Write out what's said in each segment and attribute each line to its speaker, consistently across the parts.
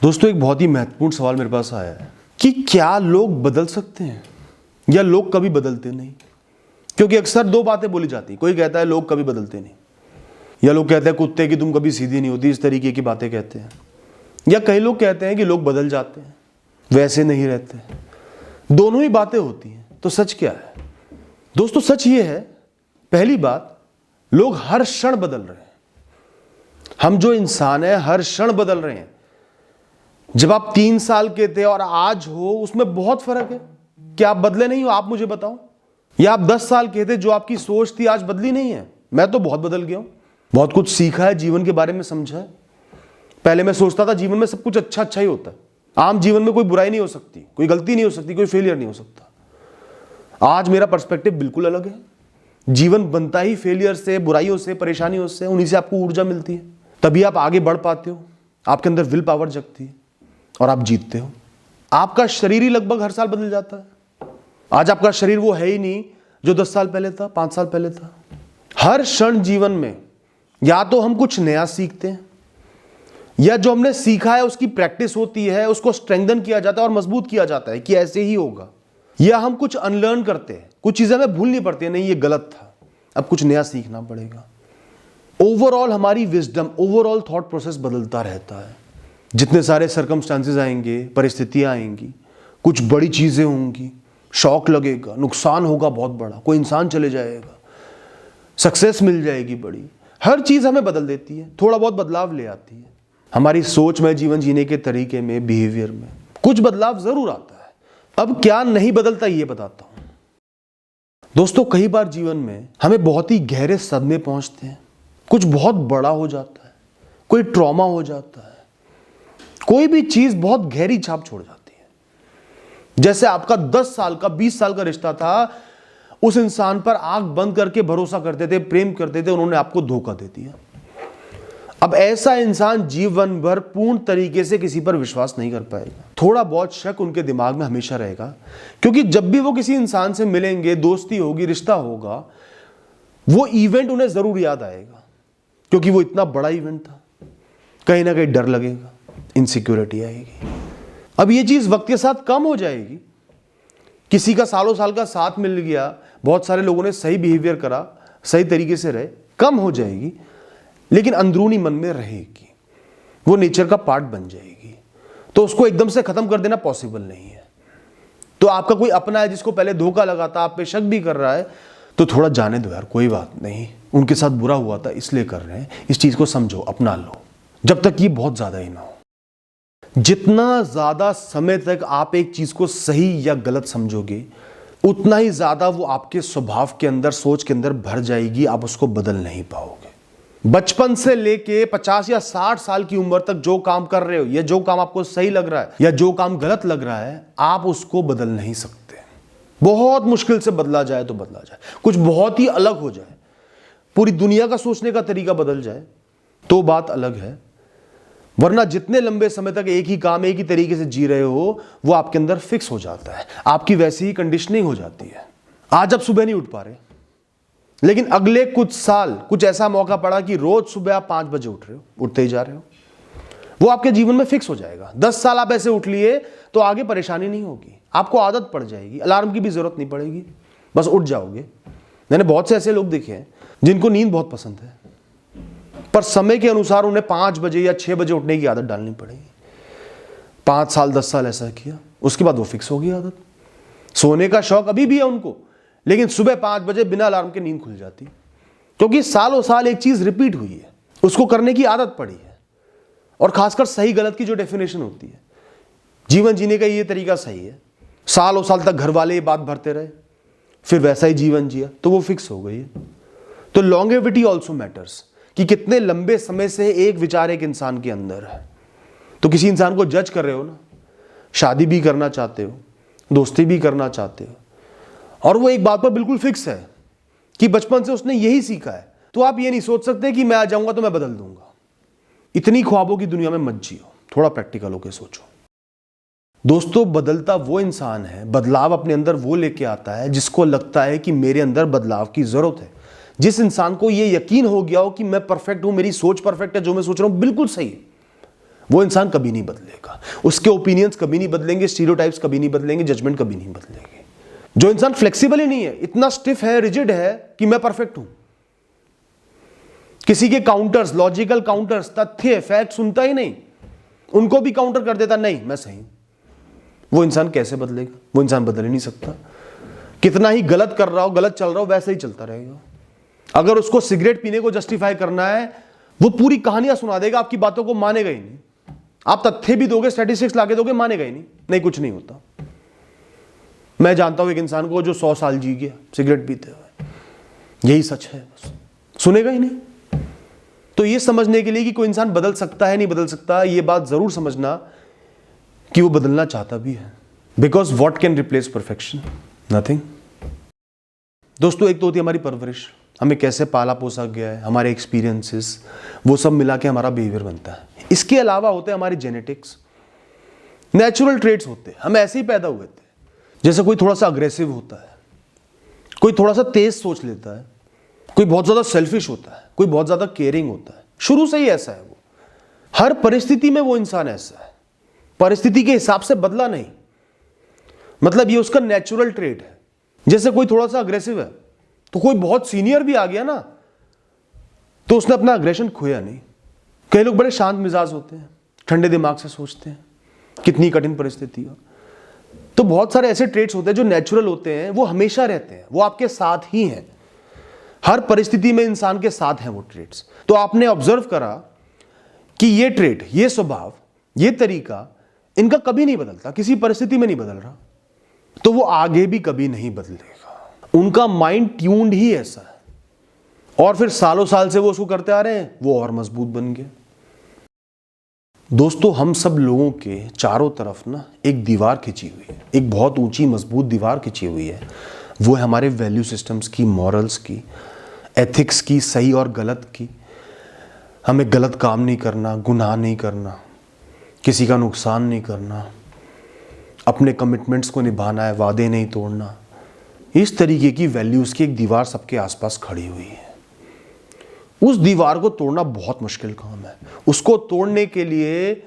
Speaker 1: दोस्तों, एक बहुत ही महत्वपूर्ण सवाल मेरे पास आया है कि क्या लोग बदल सकते हैं या लोग कभी बदलते नहीं। क्योंकि अक्सर दो बातें बोली जाती, कोई कहता है लोग कभी बदलते नहीं, या लोग कहते हैं कुत्ते की तुम कभी सीधी नहीं होती, इस तरीके की बातें कहते हैं। या कई लोग कहते हैं कि लोग बदल जाते हैं, वैसे नहीं रहते। दोनों ही बातें होती हैं, तो सच क्या है? दोस्तों, सच ये है, पहली बात, लोग हर क्षण बदल रहे हैं। हम जो इंसान है हर क्षण बदल रहे हैं। जब आप 3 साल के थे और आज हो, उसमें बहुत फर्क है। क्या आप बदले नहीं हो? आप मुझे बताओ। या आप 10 साल के थे, जो आपकी सोच थी आज बदली नहीं है? मैं तो बहुत बदल गया हूं, बहुत कुछ सीखा है, जीवन के बारे में समझा है। पहले मैं सोचता था जीवन में सब कुछ अच्छा अच्छा ही होता है, आम जीवन में कोई बुराई नहीं हो सकती, कोई गलती नहीं हो सकती, कोई फेलियर नहीं हो सकता। आज मेरा पर्सपेक्टिव बिल्कुल अलग है। जीवन बनता ही फेलियर से, बुराइयों से, परेशानियों से। उन्हीं से आपको ऊर्जा मिलती है, तभी आप आगे बढ़ पाते हो, आपके अंदर विल पावर जगती है और आप जीतते हो। आपका शरीर ही लगभग हर साल बदल जाता है। आज आपका शरीर वो है ही नहीं जो 10 साल पहले था, 5 साल पहले था। हर क्षण जीवन में या तो हम कुछ नया सीखते हैं, या जो हमने सीखा है उसकी प्रैक्टिस होती है, उसको स्ट्रेंथन किया जाता है और मजबूत किया जाता है कि ऐसे ही होगा। या हम कुछ अनलर्न करते हैं, कुछ चीजें हमें भूलनी पड़ती है, नहीं ये गलत था, अब कुछ नया सीखना पड़ेगा। ओवरऑल हमारी विजडम, ओवरऑल थॉट प्रोसेस बदलता रहता है। जितने सारे सर्कमस्टांसेस आएंगे, परिस्थितियां आएंगी, कुछ बड़ी चीजें होंगी, शॉक लगेगा, नुकसान होगा बहुत बड़ा, कोई इंसान चले जाएगा, सक्सेस मिल जाएगी बड़ी। हर चीज हमें बदल देती है, थोड़ा बहुत बदलाव ले आती है। हमारी सोच में, जीवन जीने के तरीके में, बिहेवियर में कुछ बदलाव जरूर आता है। अब क्या नहीं बदलता ये बताता हूं। दोस्तों, कई बार जीवन में हमें बहुत ही गहरे सदमे पहुंचते हैं, कुछ बहुत बड़ा हो जाता है, कोई ट्रॉमा हो जाता है, कोई भी चीज बहुत गहरी छाप छोड़ जाती है। जैसे आपका 10 साल का, 20 साल का रिश्ता था, उस इंसान पर आंख बंद करके भरोसा करते थे, प्रेम करते थे, उन्होंने आपको धोखा दे दिया। अब ऐसा इंसान जीवन भर पूर्ण तरीके से किसी पर विश्वास नहीं कर पाएगा। थोड़ा बहुत शक उनके दिमाग में हमेशा रहेगा, क्योंकि जब भी वो किसी इंसान से मिलेंगे, दोस्ती होगी, रिश्ता होगा, वो इवेंट उन्हें जरूर याद आएगा, क्योंकि वो इतना बड़ा इवेंट था। कहीं ना कहीं डर लगेगा, इनसिक्योरिटी आएगी। अब ये चीज वक्त के साथ कम हो जाएगी। किसी का सालों साल का साथ मिल गया, बहुत सारे लोगों ने सही बिहेवियर करा, सही तरीके से रहे, कम हो जाएगी, लेकिन अंदरूनी मन में रहेगी, वो नेचर का पार्ट बन जाएगी। तो उसको एकदम से खत्म कर देना पॉसिबल नहीं है। तो आपका कोई अपना है जिसको पहले धोखा लगा था, आप पे शक भी कर रहा है, तो थोड़ा जाने दो यार, कोई बात नहीं, उनके साथ बुरा हुआ था इसलिए कर रहे हैं, इस चीज को समझो, अपना लो, जब तक ये बहुत ज्यादा ही ना हो। जितना ज्यादा समय तक आप एक चीज को सही या गलत समझोगे, उतना ही ज्यादा वो आपके स्वभाव के अंदर, सोच के अंदर भर जाएगी, आप उसको बदल नहीं पाओगे। बचपन से लेके 50 या 60 साल की उम्र तक जो काम कर रहे हो, या जो काम आपको सही लग रहा है या जो काम गलत लग रहा है, आप उसको बदल नहीं सकते। बहुत मुश्किल से बदला जाए तो बदला जाए, कुछ बहुत ही अलग हो जाए, पूरी दुनिया का सोचने का तरीका बदल जाए तो बात अलग है। वरना जितने लंबे समय तक एक ही काम, एक ही तरीके से जी रहे हो, वो आपके अंदर फिक्स हो जाता है, आपकी वैसी ही कंडीशनिंग हो जाती है। आज आप सुबह नहीं उठ पा रहे, लेकिन अगले कुछ साल कुछ ऐसा मौका पड़ा कि रोज सुबह आप 5 बजे उठ रहे हो, उठते ही जा रहे हो, वो आपके जीवन में फिक्स हो जाएगा। 10 साल आप ऐसे उठ लिए तो आगे परेशानी नहीं होगी, आपको आदत पड़ जाएगी, अलार्म की भी जरूरत नहीं पड़ेगी, बस उठ जाओगे। मैंने बहुत से ऐसे लोग देखे हैं जिनको नींद बहुत पसंद है, पर समय के अनुसार उन्हें 5 बजे या 6 बजे उठने की आदत डालनी पड़ेगी। 5 साल 10 साल ऐसा किया, उसके बाद वो फिक्स होगी आदत। सोने का शौक अभी भी है उनको, लेकिन सुबह 5 बजे बिना अलार्म के नींद खुल जाती, क्योंकि सालों साल एक चीज रिपीट हुई है, उसको करने की आदत पड़ी है। और खासकर सही गलत की जो डेफिनेशन होती है, जीवन जीने का ये तरीका सही है, सालों साल तक घर वाले ये बात भरते रहे, फिर वैसा ही जीवन जिया, तो वो फिक्स हो गई है। तो लॉन्गेविटी ऑल्सो मैटर्स, कि कितने लंबे समय से एक विचार एक इंसान के अंदर है। तो किसी इंसान को जज कर रहे हो ना, शादी भी करना चाहते हो, दोस्ती भी करना चाहते हो, और वो एक बात पर बिल्कुल फिक्स है कि बचपन से उसने यही सीखा है, तो आप ये नहीं सोच सकते कि मैं आ जाऊंगा तो मैं बदल दूंगा। इतनी ख्वाबों की दुनिया में मत जियो, थोड़ा प्रैक्टिकल होकर सोचो। दोस्तों, बदलता वो इंसान है, बदलाव अपने अंदर वो लेके आता है जिसको लगता है कि मेरे अंदर बदलाव की जरूरत है। जिस इंसान को ये यकीन हो गया हो कि मैं परफेक्ट हूं, मेरी सोच परफेक्ट है, जो मैं सोच रहा हूं बिल्कुल सही है, वो इंसान कभी नहीं बदलेगा, उसके ओपिनियंस कभी नहीं बदलेंगे, स्टीरियोटाइप्स कभी नहीं बदलेंगे, जजमेंट कभी नहीं बदलेंगे। जो इंसान फ्लेक्सिबल ही नहीं है, इतना स्टिफ है, रिजिड है कि मैं परफेक्ट हूं, किसी के काउंटर्स, लॉजिकल काउंटर्स, तथ्य, फैक्ट सुनता ही नहीं, उनको भी काउंटर कर देता, नहीं मैं सही हूं, वो इंसान कैसे बदलेगा? वो इंसान बदल ही नहीं सकता। कितना ही गलत कर रहा हो, गलत चल रहा हो, वैसे ही चलता रहेगा। अगर उसको सिगरेट पीने को जस्टिफाई करना है, वो पूरी कहानियां सुना देगा, आपकी बातों को मानेगा ही नहीं। आप तथ्य भी दोगे, स्टैटिस्टिक्स लाके दोगे, मानेगा ही नहीं, नहीं कुछ नहीं होता। मैं जानता हूं एक इंसान को जो 100 साल जी गया सिगरेट पीते हुए, यही सच है, बस सुनेगा ही नहीं। तो ये समझने के लिए कि कोई इंसान बदल सकता है नहीं बदल सकता, ये बात जरूर समझना कि वो बदलना चाहता भी है। Because what can replace perfection? Nothing. दोस्तों, एक तो होती है हमारी परवरिश, हमें कैसे पाला पोसा गया है, हमारे एक्सपीरियंसेस, वो सब मिला के हमारा बिहेवियर बनता है। इसके अलावा होते हैं हमारी जेनेटिक्स, नेचुरल ट्रेड्स होते हैं, हम ऐसे ही पैदा हुए थे। जैसे कोई थोड़ा सा अग्रेसिव होता है, कोई थोड़ा सा तेज सोच लेता है, कोई बहुत ज्यादा सेल्फिश होता है, कोई बहुत ज्यादा केयरिंग होता है। शुरू से ही ऐसा है वो, हर परिस्थिति में वो इंसान ऐसा है, परिस्थिति के हिसाब से बदला नहीं, मतलब ये उसका नेचुरल ट्रेड है। जैसे कोई थोड़ा सा अग्रेसिव है, तो कोई बहुत सीनियर भी आ गया ना, तो उसने अपना अग्रेशन खोया नहीं। कई लोग बड़े शांत मिजाज होते हैं, ठंडे दिमाग से सोचते हैं, कितनी कठिन परिस्थिति हो। तो बहुत सारे ऐसे ट्रेड्स होते हैं जो नेचुरल होते हैं, वो हमेशा रहते हैं, वो आपके साथ ही हैं, हर परिस्थिति में इंसान के साथ हैं वो ट्रेड्स। तो आपने ऑब्जर्व करा कि ये ट्रेड, ये स्वभाव, ये तरीका, इनका कभी नहीं बदलता, किसी परिस्थिति में नहीं बदल रहा, तो वो आगे भी कभी नहीं बदलेगा। उनका माइंड ट्यून्ड ही ऐसा है, और फिर सालों साल से वो उसको करते आ रहे हैं, वो और मजबूत बन गए। दोस्तों, हम सब लोगों के चारों तरफ ना एक दीवार खिंची हुई है, एक बहुत ऊंची मजबूत दीवार खिंची हुई है। वो है हमारे वैल्यू सिस्टम्स की, मॉरल्स की, एथिक्स की, सही और गलत की। हमें गलत काम नहीं करना, गुनाह नहीं करना, किसी का नुकसान नहीं करना, अपने कमिटमेंट्स को निभाना है, वादे नहीं तोड़ना। इस तरीके की वैल्यूज़ की एक दीवार सबके आसपास खड़ी हुई है। उस दीवार को तोड़ना बहुत मुश्किल काम है। उसको तोड़ने के लिए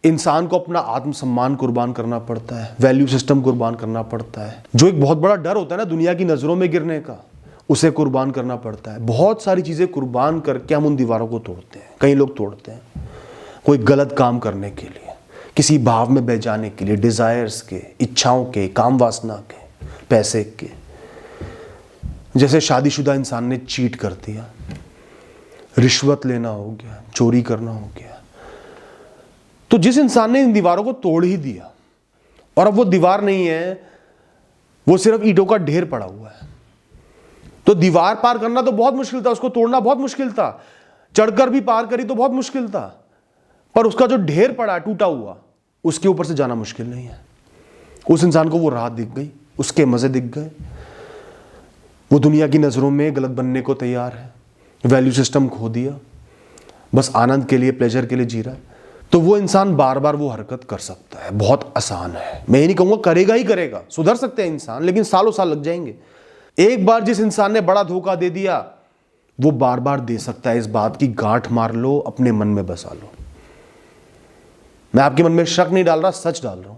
Speaker 1: इंसान को अपना आत्मसम्मान कुर्बान करना पड़ता है, वैल्यू सिस्टम कुर्बान करना पड़ता है। जो एक बहुत बड़ा डर होता है ना दुनिया की नज़रों में गिरने का, उसे कुर्बान करना पड़ता है। बहुत सारी चीज़ें कुर्बान करके हम उन दीवारों को तोड़ते हैं। कई लोग तोड़ते हैं कोई गलत काम करने के लिए, किसी भाव में बह जाने के लिए, डिज़ायर्स के, इच्छाओं के, काम वासना के, पैसे के। जैसे शादीशुदा इंसान ने चीट कर दिया, रिश्वत लेना हो गया, चोरी करना हो गया, तो जिस इंसान ने इन दीवारों को तोड़ ही दिया, और अब वो दीवार नहीं है, वो सिर्फ ईंटों का ढेर पड़ा हुआ है, तो दीवार पार करना तो बहुत मुश्किल था, उसको तोड़ना बहुत मुश्किल था, चढ़कर भी पार करी तो बहुत मुश्किल था, पर उसका जो ढेर पड़ा टूटा हुआ, उसके ऊपर से जाना मुश्किल नहीं है। उस इंसान को वो राहत दिख गई, उसके मजे दिख गए, वो दुनिया की नजरों में गलत बनने को तैयार है, वैल्यू सिस्टम खो दिया, बस आनंद के लिए, प्लेजर के लिए जी रहा है। तो वो इंसान बार बार वो हरकत कर सकता है, बहुत आसान है। मैं ये नहीं कहूंगा करेगा ही करेगा, सुधर सकते हैं इंसान, लेकिन सालों साल लग जाएंगे। एक बार जिस इंसान ने बड़ा धोखा दे दिया, वो बार बार दे सकता है। इस बात की गांठ मार लो, अपने मन में बसा लो। मैं आपके मन में शक नहीं डाल रहा, सच डाल रहा हूं।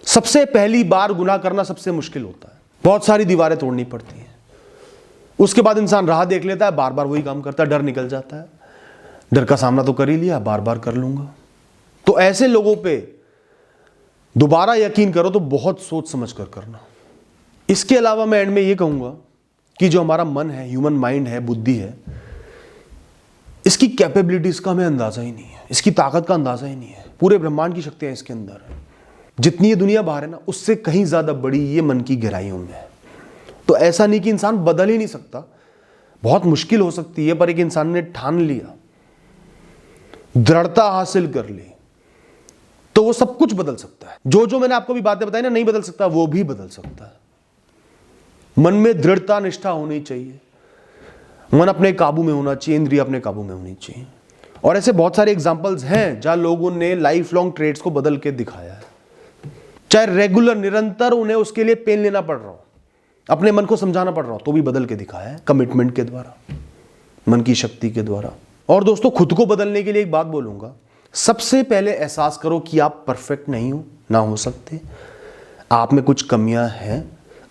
Speaker 1: सबसे पहली बार गुनाह करना सबसे मुश्किल होता है, बहुत सारी दीवारें तोड़नी पड़ती हैं। उसके बाद इंसान राह देख लेता है, बार बार वही काम करता है, डर निकल जाता है, डर का सामना तो कर ही लिया, बार बार कर लूंगा। तो ऐसे लोगों पे दोबारा यकीन करो तो बहुत सोच समझ कर करना। इसके अलावा मैं एंड में ये कहूंगा कि जो हमारा मन है, ह्यूमन माइंड है, बुद्धि है, इसकी कैपेबिलिटीज का हमें अंदाजा ही नहीं है, इसकी ताकत का अंदाजा ही नहीं है। पूरे ब्रह्मांड की शक्तियां इसके अंदर है। जितनी ये दुनिया बाहर है ना, उससे कहीं ज्यादा बड़ी ये मन की गहराइयों में है। तो ऐसा नहीं कि इंसान बदल ही नहीं सकता, बहुत मुश्किल हो सकती है, पर एक इंसान ने ठान लिया, दृढ़ता हासिल कर ली, तो वो सब कुछ बदल सकता है। जो जो मैंने आपको भी बातें बताई ना, नहीं बदल सकता, वो भी बदल सकता है। मन में दृढ़ता, निष्ठा होनी चाहिए, मन अपने काबू में होना चाहिए, इंद्रिय अपने काबू में होनी चाहिए। और ऐसे बहुत सारे एग्जाम्पल्स हैं जहां लोगों ने लाइफ लॉन्ग ट्रेड्स को बदल के दिखाया है, चाहे रेगुलर, निरंतर उन्हें उसके लिए पेन लेना पड़ रहा हो, अपने मन को समझाना पड़ रहा हो, तो भी बदल के दिखाया है, कमिटमेंट के द्वारा, मन की शक्ति के द्वारा। और दोस्तों, खुद को बदलने के लिए एक बात बोलूंगा, सबसे पहले एहसास करो कि आप परफेक्ट नहीं हो, ना हो सकते, आप में कुछ कमियां हैं।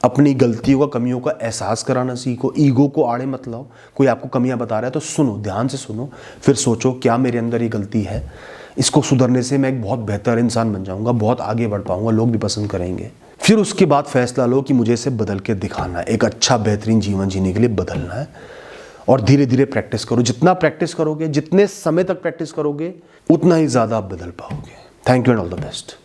Speaker 1: अपनी गलतियों का, कमियों का एहसास कराना सीखो। ईगो को आड़े मत लाओ। कोई आपको कमियां बता रहा है तो सुनो, ध्यान से सुनो, फिर सोचो क्या मेरे अंदर ये गलती है, इसको सुधरने से मैं एक बहुत बेहतर इंसान बन जाऊंगा, बहुत आगे बढ़ पाऊंगा, लोग भी पसंद करेंगे। फिर उसके बाद फैसला लो कि मुझे इसे बदल के दिखाना है, एक अच्छा बेहतरीन जीवन जीने के लिए बदलना है। और धीरे धीरे प्रैक्टिस करो। जितना प्रैक्टिस करोगे, जितने समय तक प्रैक्टिस करोगे, उतना ही ज़्यादा आप बदल पाओगे। Thank you and all the best.